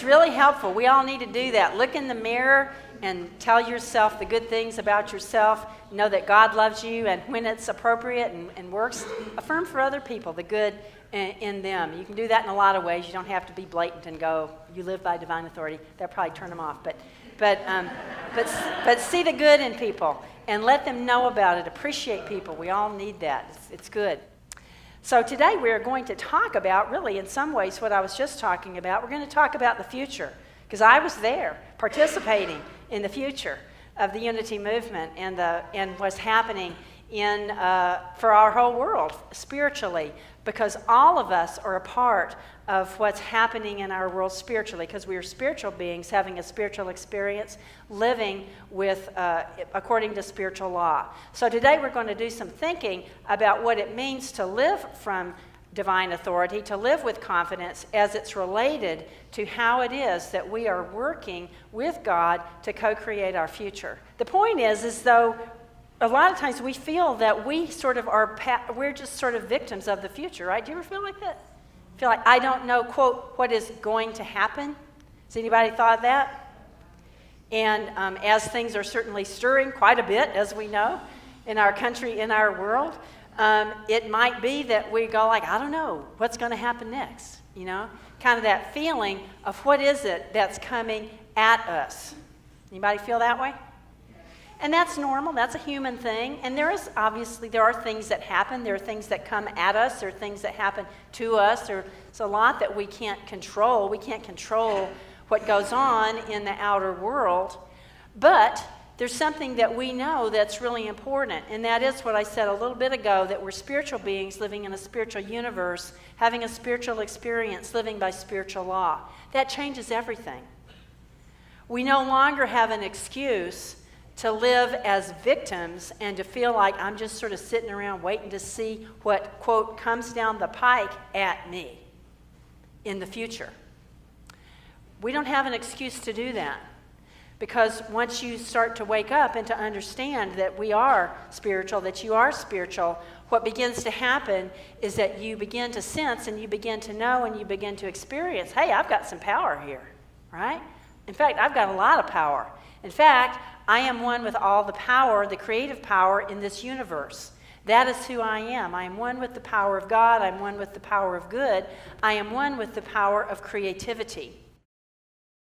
It's really helpful. We all need to do that. Look in the mirror and tell yourself the good things about yourself. Know that God loves you, and when it's appropriate and works, affirm for other people the good in them. You can do that in a lot of ways. You don't have to be blatant and go, you live by divine authority. That'll probably turn them off. But see the good in people and let them know about it. Appreciate people. We all need that. It's good. So today we are going to talk about, really in some ways, what I was just talking about. We're going to talk about the future, because I was there participating in the future of the unity movement and what's happening for our whole world spiritually, because all of us are a part of what's happening in our world spiritually, because we are spiritual beings having a spiritual experience, living with according to spiritual law. So today we're going to do some thinking about what it means to live from divine authority, to live with confidence as it's related to how it is that we are working with God to co-create our future. The point is though a lot of times we feel that we sort of we're just sort of victims of the future, right? Do you ever feel like that? Feel like I don't know, quote, what is going to happen? Has anybody thought that? And as things are certainly stirring quite a bit, as we know, in our country, in our world, it might be that we go like, I don't know, what's going to happen next? You know, kind of that feeling of what is it that's coming at us. Anybody feel that way? And that's normal. That's a human thing. And there are things that happen. There are things that come at us. There are things that happen to us. There's a lot that we can't control. We can't control what goes on in the outer world. But there's something that we know that's really important. And that is what I said a little bit ago, that we're spiritual beings living in a spiritual universe, having a spiritual experience, living by spiritual law. That changes everything. We no longer have an excuse to live as victims and to feel like I'm just sort of sitting around waiting to see what, quote, comes down the pike at me in the future. We don't have an excuse to do that, because once you start to wake up and to understand that we are spiritual, that you are spiritual, what begins to happen is that you begin to sense and you begin to know and you begin to experience, hey, I've got some power here, right? In fact, I've got a lot of power. In fact, I am one with all the power, the creative power in this universe. That is who I am. I am one with the power of God. I'm one with the power of good. I am one with the power of creativity.